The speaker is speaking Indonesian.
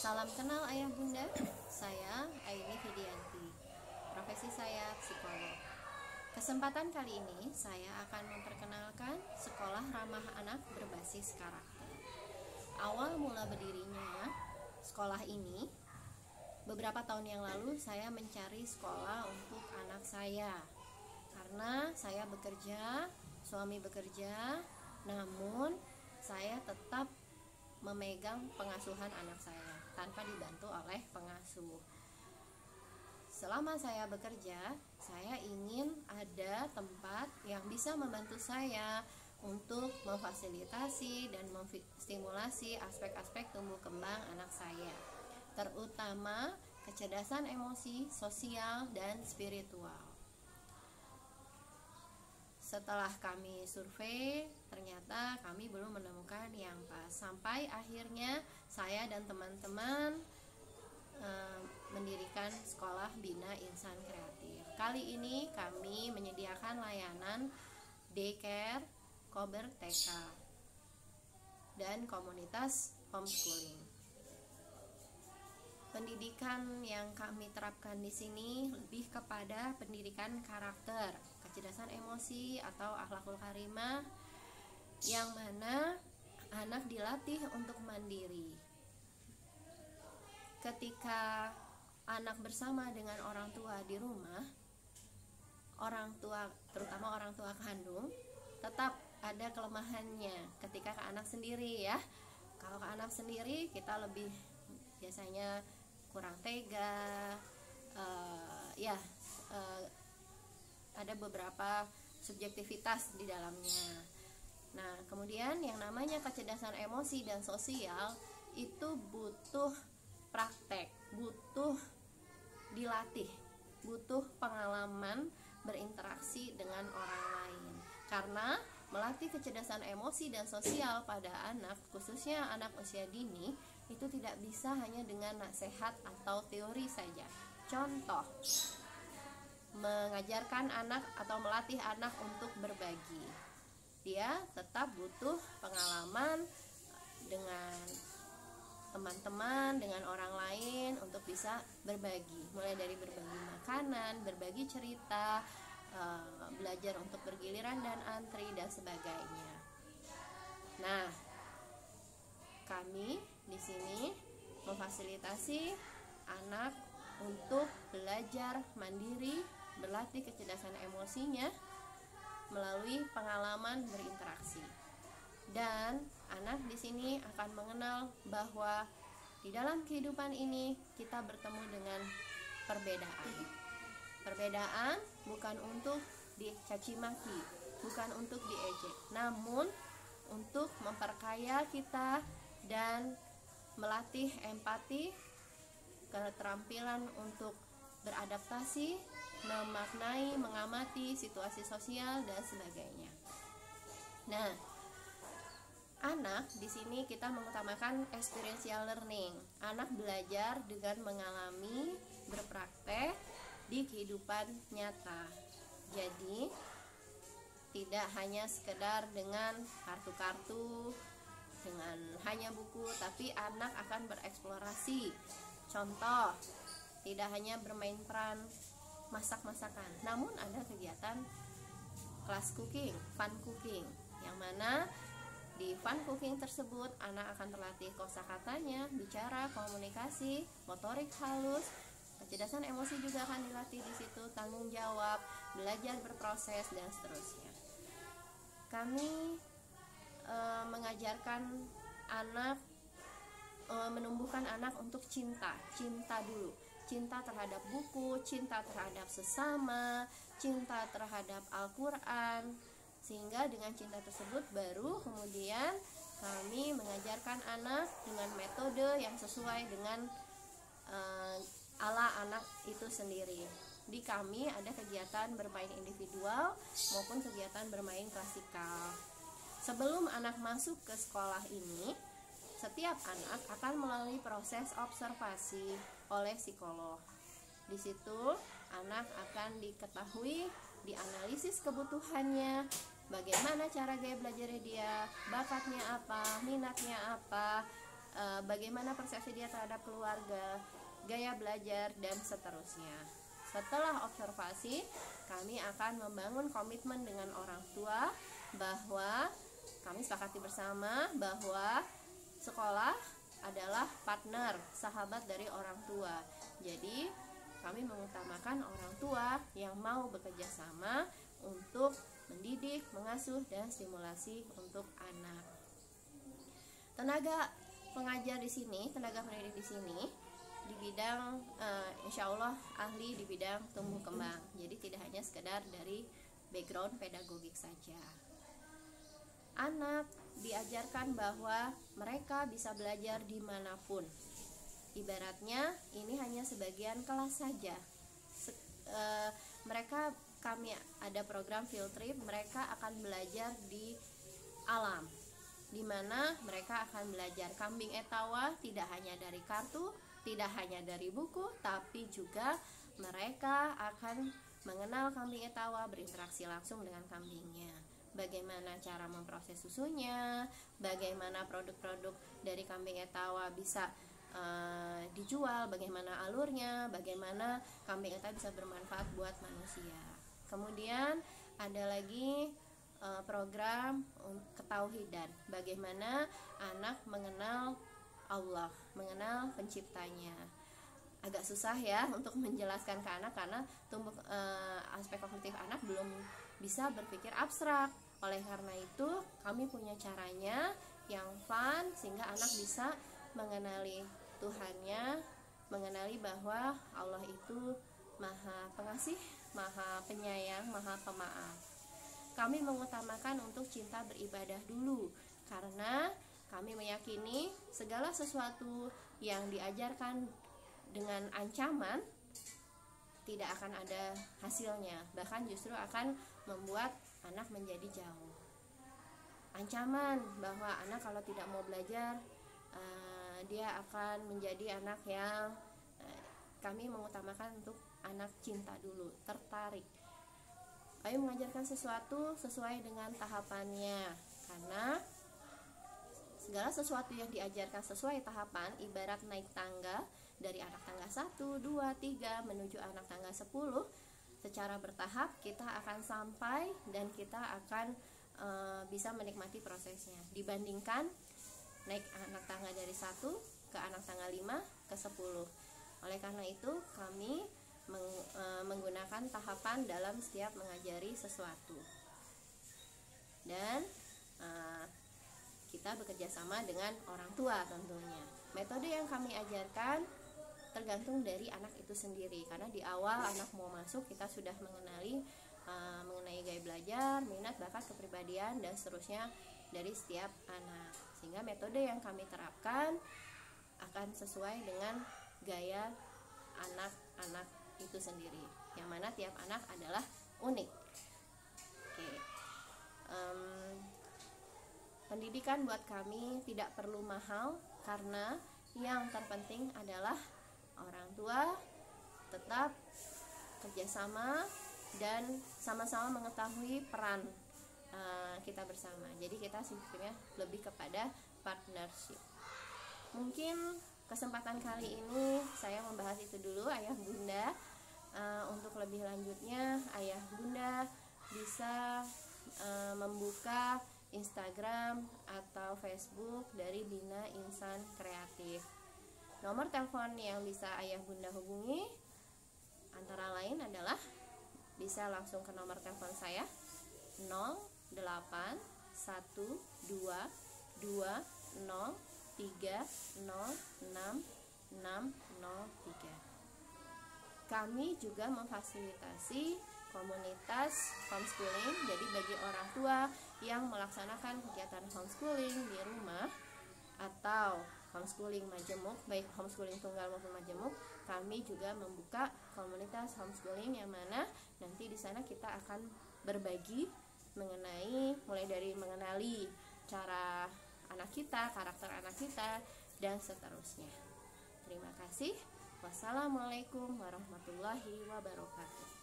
Salam kenal ayah bunda, saya Aini Fidianti. Profesi saya psikolog. Kesempatan kali ini saya akan memperkenalkan sekolah ramah anak berbasis karakter. Awal mula berdirinya sekolah ini, beberapa tahun yang lalu saya mencari sekolah untuk anak saya. Karena saya bekerja, suami bekerja, namun saya tetap memegang pengasuhan anak saya tanpa dibantu oleh pengasuh. Selama saya bekerja, saya ingin ada tempat yang bisa membantu saya untuk memfasilitasi dan menstimulasi aspek-aspek tumbuh kembang anak saya, terutama kecerdasan emosi, sosial, dan spiritual. Setelah kami survei, ternyata kami belum menemukan yang pas. Sampai akhirnya saya dan teman-teman mendirikan sekolah Bina Insan Kreatif. Kali ini kami menyediakan layanan daycare, kober TK, dan komunitas homeschooling. Pendidikan yang kami terapkan di sini lebih kepada pendidikan karakter, kecerdasan emosi atau akhlakul karimah, yang mana anak dilatih untuk mandiri. Ketika anak bersama dengan orang tua di rumah, orang tua, terutama orang tua kandung, tetap ada kelemahannya ketika ke anak sendiri ya. Kalau ke anak sendiri kita lebih biasanya kurang tega, ada beberapa subjektivitas di dalamnya. Nah, kemudian yang namanya kecerdasan emosi dan sosial itu butuh praktek, butuh dilatih, butuh pengalaman berinteraksi dengan orang lain. Karena melatih kecerdasan emosi dan sosial pada anak, khususnya anak usia dini, itu tidak bisa hanya dengan nasihat atau teori saja. Contoh, mengajarkan anak atau melatih anak untuk berbagi. Dia tetap butuh pengalaman dengan teman-teman, dengan orang lain untuk bisa berbagi. Mulai dari berbagi makanan, berbagi cerita, belajar untuk bergiliran dan antri dan sebagainya. Nah, kami di sini memfasilitasi anak untuk belajar mandiri, berlatih kecerdasan emosinya melalui pengalaman berinteraksi. Dan anak di sini akan mengenal bahwa di dalam kehidupan ini kita bertemu dengan perbedaan. Perbedaan bukan untuk dicaci maki, bukan untuk diejek, namun untuk memperkaya kita dan melatih empati, keterampilan untuk beradaptasi, memaknai, mengamati situasi sosial dan sebagainya. Nah, anak di sini kita mengutamakan experiential learning. Anak belajar dengan mengalami, berpraktek di kehidupan nyata. Jadi tidak hanya sekedar dengan kartu-kartu, dengan hanya buku, tapi anak akan bereksplorasi. Contoh, tidak hanya bermain peran masak-masakan, namun ada kegiatan kelas cooking, fun cooking, yang mana di fun cooking tersebut anak akan terlatih kosakatanya, bicara, komunikasi, motorik halus, kecerdasan emosi juga akan dilatih di situ, tanggung jawab, belajar berproses dan seterusnya. Kami mengajarkan anak, menumbuhkan anak untuk cinta dulu, cinta terhadap buku, cinta terhadap sesama, cinta terhadap Al-Quran, sehingga dengan cinta tersebut baru kemudian kami mengajarkan anak dengan metode yang sesuai dengan ala anak itu sendiri. Di kami ada kegiatan bermain individual maupun kegiatan bermain klasikal. Sebelum anak masuk ke sekolah ini, setiap anak akan melalui proses observasi oleh psikolog. Di situ anak akan diketahui, dianalisis kebutuhannya, bagaimana cara gaya belajarnya dia, bakatnya apa, minatnya apa, bagaimana persepsi dia terhadap keluarga, gaya belajar, dan seterusnya. Setelah observasi, kami akan membangun komitmen dengan orang tua bahwa kami sepakati bersama bahwa sekolah adalah partner, sahabat dari orang tua. Jadi kami mengutamakan orang tua yang mau bekerja sama untuk mendidik, mengasuh, dan stimulasi untuk anak. Tenaga pengajar di sini, tenaga pendidik di sini di bidang insya Allah ahli di bidang tumbuh kembang. Jadi tidak hanya sekedar dari background pedagogik saja. Anak diajarkan bahwa mereka bisa belajar dimanapun. Ibaratnya ini hanya sebagian kelas saja. Kami ada program field trip, mereka akan belajar di alam, di mana mereka akan belajar kambing etawa tidak hanya dari kartu, tidak hanya dari buku, tapi juga mereka akan mengenal kambing etawa, berinteraksi langsung dengan kambingnya. Bagaimana cara memproses susunya, bagaimana produk-produk dari kambing etawa bisa dijual, bagaimana alurnya, bagaimana kambing etawa bisa bermanfaat buat manusia. Kemudian ada lagi program ketauhidan, bagaimana anak mengenal Allah, mengenal penciptanya. Agak susah ya untuk menjelaskan ke anak karena aspek kognitif anak belum bisa berpikir abstrak. Oleh karena itu kami punya caranya yang fun sehingga anak bisa mengenali Tuhannya, mengenali bahwa Allah itu Maha Pengasih, Maha Penyayang, Maha Pemaaf. Kami mengutamakan untuk cinta beribadah dulu karena kami meyakini segala sesuatu yang diajarkan dengan ancaman tidak akan ada hasilnya, bahkan justru akan membuat anak menjadi jauh. Ancaman bahwa anak kalau tidak mau belajar dia akan menjadi anak yang kami mengutamakan untuk anak cinta dulu, tertarik. Kami mengajarkan sesuatu sesuai dengan tahapannya, karena segala sesuatu yang diajarkan sesuai tahapan ibarat naik tangga dari anak tangga 1, 2, 3 menuju anak tangga 10. Secara bertahap kita akan sampai dan kita akan bisa menikmati prosesnya dibandingkan naik anak tangga dari 1 ke anak tangga 5 ke 10. Oleh karena itu kami menggunakan tahapan dalam setiap mengajari sesuatu. Dan kita bekerja sama dengan orang tua tentunya. Metode yang kami ajarkan tergantung dari anak itu sendiri, karena di awal anak mau masuk kita sudah mengenai gaya belajar, minat, bakat, kepribadian, dan seterusnya dari setiap anak, sehingga metode yang kami terapkan akan sesuai dengan gaya anak-anak itu sendiri, yang mana tiap anak adalah unik. Pendidikan buat kami tidak perlu mahal, karena yang terpenting adalah orang tua tetap kerjasama dan sama-sama mengetahui peran kita bersama. Jadi kita sistemnya lebih kepada partnership. Mungkin kesempatan kali ini saya membahas itu dulu, ayah bunda. Untuk lebih lanjutnya ayah bunda bisa membuka Instagram atau Facebook dari Bina Insan Kreatif. Nomor telepon yang bisa ayah bunda hubungi antara lain adalah bisa langsung ke nomor telepon saya 081220306603. Kami juga memfasilitasi komunitas homeschooling. Jadi bagi orang tua yang melaksanakan kegiatan homeschooling di rumah atau homeschooling majemuk, baik homeschooling tunggal maupun majemuk, kami juga membuka komunitas homeschooling yang mana nanti di sana kita akan berbagi mulai dari mengenali cara anak kita, karakter anak kita, dan seterusnya. Terima kasih. Wassalamualaikum warahmatullahi wabarakatuh.